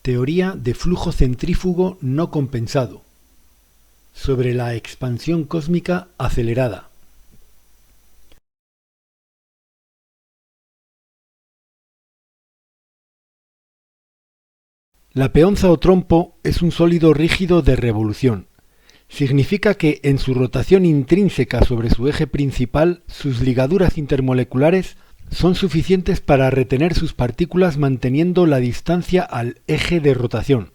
Teoría de flujo centrífugo no compensado. Sobre la expansión cósmica acelerada. La peonza o trompo es un sólido rígido de revolución. Significa que en su rotación intrínseca sobre su eje principal, sus ligaduras intermoleculares son suficientes para retener sus partículas manteniendo la distancia al eje de rotación.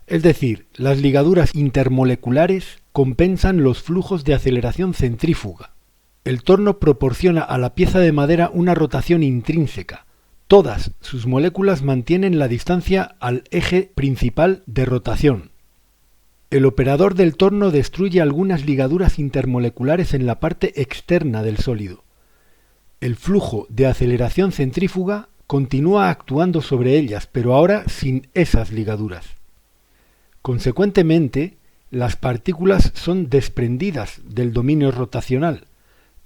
Es decir, las ligaduras intermoleculares compensan los flujos de aceleración centrífuga. El torno proporciona a la pieza de madera una rotación intrínseca. Todas sus moléculas mantienen la distancia al eje principal de rotación. El operador del torno destruye algunas ligaduras intermoleculares en la parte externa del sólido. El flujo de aceleración centrífuga continúa actuando sobre ellas, pero ahora sin esas ligaduras. Consecuentemente, las partículas son desprendidas del dominio rotacional,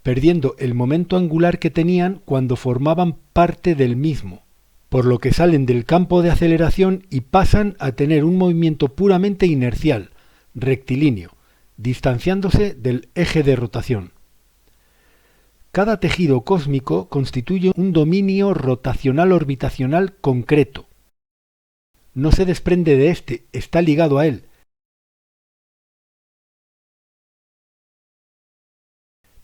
perdiendo el momento angular que tenían cuando formaban parte del mismo, por lo que salen del campo de aceleración y pasan a tener un movimiento puramente inercial, rectilíneo, distanciándose del eje de rotación. Cada tejido cósmico constituye un dominio rotacional-orbitacional concreto. No se desprende de éste, está ligado a él.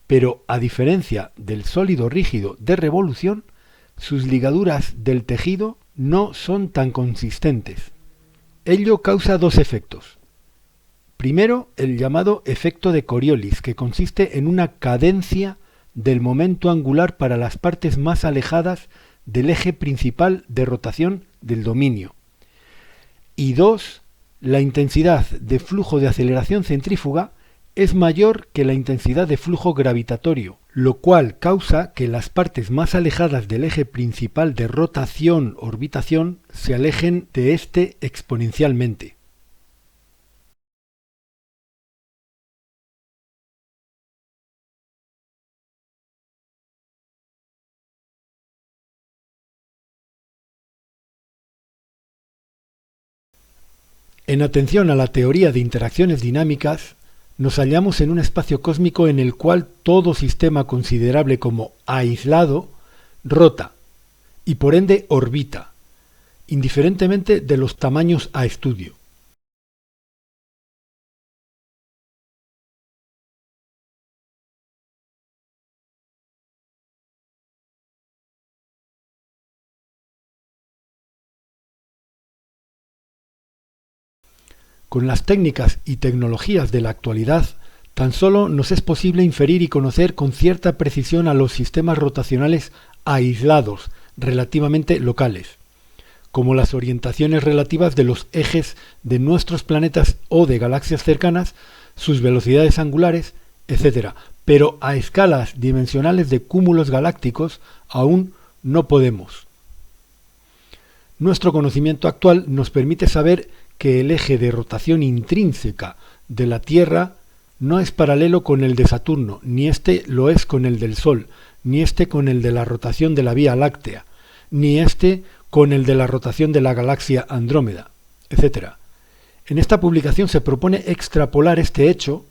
Pero, a diferencia del sólido rígido de revolución, sus ligaduras del tejido no son tan consistentes. Ello causa dos efectos. Primero, el llamado efecto de Coriolis, que consiste en una cadencia del momento angular para las partes más alejadas del eje principal de rotación del dominio. Y dos, la intensidad de flujo de aceleración centrífuga es mayor que la intensidad de flujo gravitatorio, lo cual causa que las partes más alejadas del eje principal de rotación-orbitación se alejen de éste exponencialmente. En atención a la teoría de interacciones dinámicas, nos hallamos en un espacio cósmico en el cual todo sistema considerable como aislado rota y por ende orbita, indiferentemente de los tamaños a estudio. Con las técnicas y tecnologías de la actualidad, tan solo nos es posible inferir y conocer con cierta precisión a los sistemas rotacionales aislados, relativamente locales, como las orientaciones relativas de los ejes de nuestros planetas o de galaxias cercanas, sus velocidades angulares, etc. Pero a escalas dimensionales de cúmulos galácticos aún no podemos. Nuestro conocimiento actual nos permite saber que el eje de rotación intrínseca de la Tierra no es paralelo con el de Saturno, ni éste lo es con el del Sol, ni éste con el de la rotación de la Vía Láctea, ni éste con el de la rotación de la galaxia Andrómeda, etc. En esta publicación se propone extrapolar este hecho,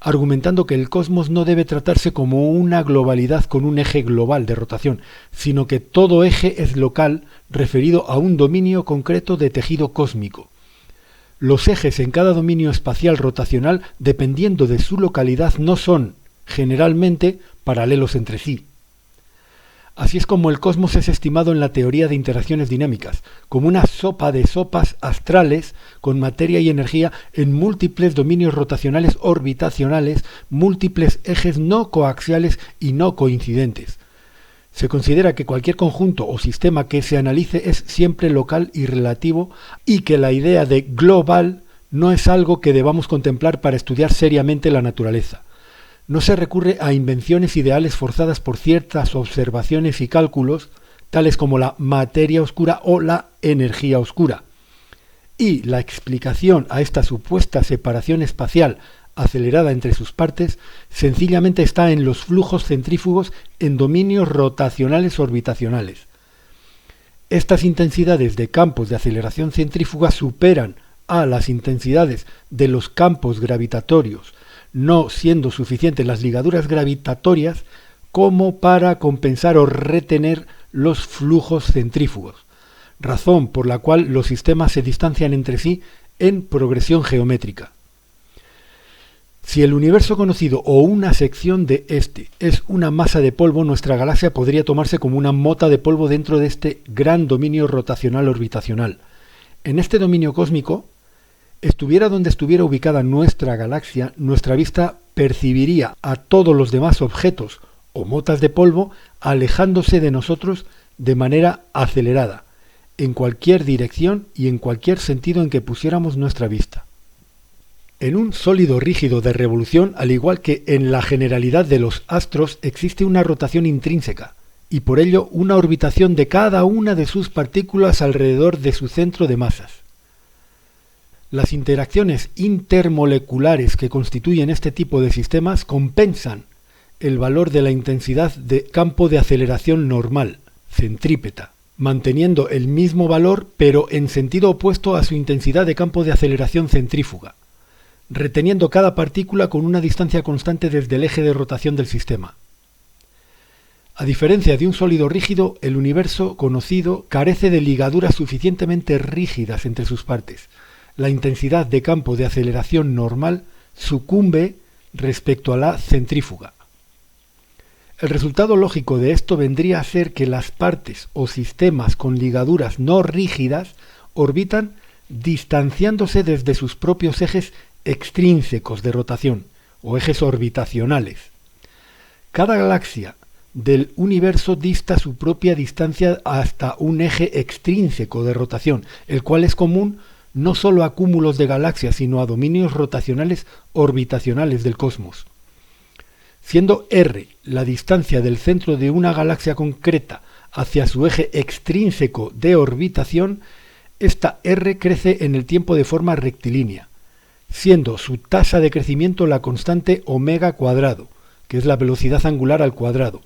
argumentando que el cosmos no debe tratarse como una globalidad con un eje global de rotación, sino que todo eje es local referido a un dominio concreto de tejido cósmico. Los ejes en cada dominio espacial rotacional, dependiendo de su localidad, no son, generalmente, paralelos entre sí. Así es como el cosmos es estimado en la teoría de interacciones dinámicas, como una sopa de sopas astrales con materia y energía en múltiples dominios rotacionales orbitacionales, múltiples ejes no coaxiales y no coincidentes. Se considera que cualquier conjunto o sistema que se analice es siempre local y relativo y que la idea de global no es algo que debamos contemplar para estudiar seriamente la naturaleza. No se recurre a invenciones ideales forzadas por ciertas observaciones y cálculos, tales como la materia oscura o la energía oscura. Y la explicación a esta supuesta separación espacial acelerada entre sus partes, sencillamente está en los flujos centrífugos en dominios rotacionales orbitacionales. Estas intensidades de campos de aceleración centrífuga superan a las intensidades de los campos gravitatorios, no siendo suficientes las ligaduras gravitatorias como para compensar o retener los flujos centrífugos, razón por la cual los sistemas se distancian entre sí en progresión geométrica. Si el universo conocido o una sección de este es una masa de polvo, nuestra galaxia podría tomarse como una mota de polvo dentro de este gran dominio rotacional orbitacional. En este dominio cósmico, estuviera donde estuviera ubicada nuestra galaxia, nuestra vista percibiría a todos los demás objetos o motas de polvo alejándose de nosotros de manera acelerada, en cualquier dirección y en cualquier sentido en que pusiéramos nuestra vista. En un sólido rígido de revolución, al igual que en la generalidad de los astros, existe una rotación intrínseca, y por ello una orbitación de cada una de sus partículas alrededor de su centro de masas. Las interacciones intermoleculares que constituyen este tipo de sistemas compensan el valor de la intensidad de campo de aceleración normal, centrípeta, manteniendo el mismo valor pero en sentido opuesto a su intensidad de campo de aceleración centrífuga, reteniendo cada partícula con una distancia constante desde el eje de rotación del sistema. A diferencia de un sólido rígido, el universo conocido carece de ligaduras suficientemente rígidas entre sus partes. La intensidad de campo de aceleración normal sucumbe respecto a la centrífuga. El resultado lógico de esto vendría a ser que las partes o sistemas con ligaduras no rígidas orbitan distanciándose desde sus propios ejes extrínsecos de rotación o ejes orbitacionales. Cada galaxia del universo dista su propia distancia hasta un eje extrínseco de rotación, el cual es común no solo a cúmulos de galaxias, sino a dominios rotacionales orbitacionales del cosmos. Siendo r la distancia del centro de una galaxia concreta hacia su eje extrínseco de orbitación, esta r crece en el tiempo de forma rectilínea, siendo su tasa de crecimiento la constante omega cuadrado, que es la velocidad angular al cuadrado,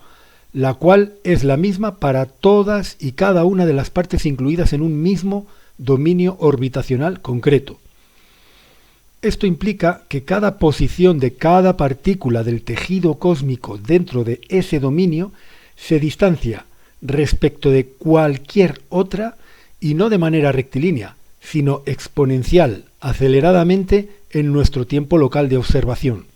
la cual es la misma para todas y cada una de las partes incluidas en un mismo dominio orbitacional concreto. Esto implica que cada posición de cada partícula del tejido cósmico dentro de ese dominio se distancia respecto de cualquier otra y no de manera rectilínea, sino exponencial, aceleradamente en nuestro tiempo local de observación.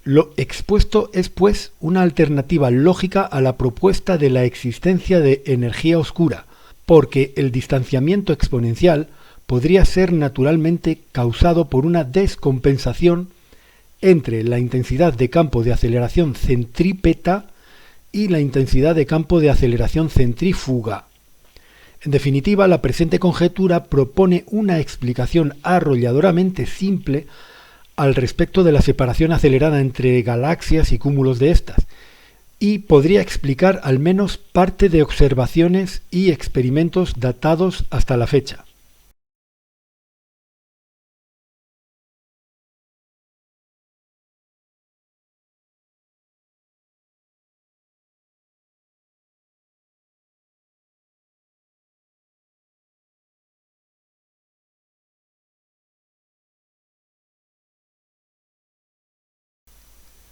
Lo expuesto es, pues, una alternativa lógica a la propuesta de la existencia de energía oscura, porque el distanciamiento exponencial podría ser naturalmente causado por una descompensación entre la intensidad de campo de aceleración centrípeta y la intensidad de campo de aceleración centrífuga. En definitiva, la presente conjetura propone una explicación arrolladoramente simple al respecto de la separación acelerada entre galaxias y cúmulos de estas, y podría explicar al menos parte de observaciones y experimentos datados hasta la fecha.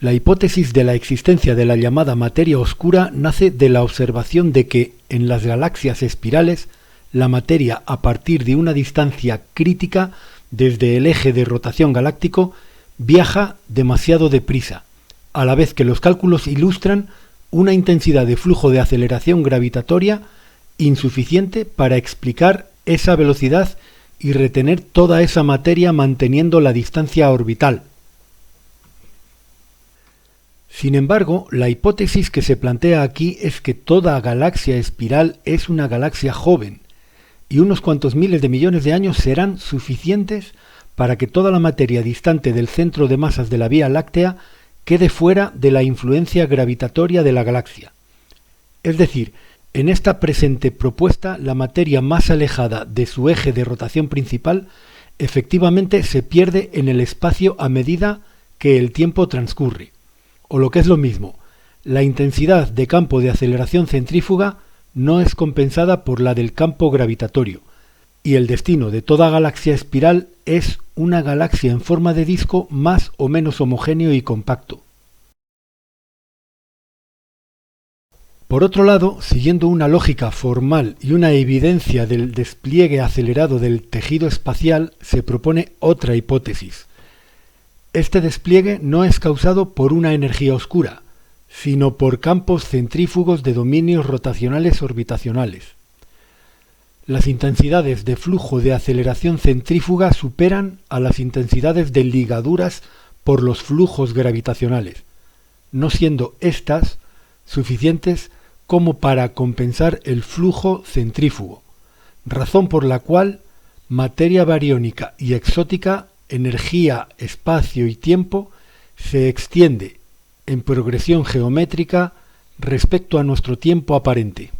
La hipótesis de la existencia de la llamada materia oscura nace de la observación de que, en las galaxias espirales, la materia a partir de una distancia crítica desde el eje de rotación galáctico viaja demasiado deprisa, a la vez que los cálculos ilustran una intensidad de flujo de aceleración gravitatoria insuficiente para explicar esa velocidad y retener toda esa materia manteniendo la distancia orbital. Sin embargo, la hipótesis que se plantea aquí es que toda galaxia espiral es una galaxia joven, y unos cuantos miles de millones de años serán suficientes para que toda la materia distante del centro de masas de la Vía Láctea quede fuera de la influencia gravitatoria de la galaxia. Es decir, en esta presente propuesta, la materia más alejada de su eje de rotación principal efectivamente se pierde en el espacio a medida que el tiempo transcurre. O lo que es lo mismo, la intensidad de campo de aceleración centrífuga no es compensada por la del campo gravitatorio, y el destino de toda galaxia espiral es una galaxia en forma de disco más o menos homogéneo y compacto. Por otro lado, siguiendo una lógica formal y una evidencia del despliegue acelerado del tejido espacial, se propone otra hipótesis. Este despliegue no es causado por una energía oscura, sino por campos centrífugos de dominios rotacionales orbitacionales. Las intensidades de flujo de aceleración centrífuga superan a las intensidades de ligaduras por los flujos gravitacionales, no siendo éstas suficientes como para compensar el flujo centrífugo, razón por la cual materia bariónica y exótica, energía, espacio y tiempo se extiende en progresión geométrica respecto a nuestro tiempo aparente.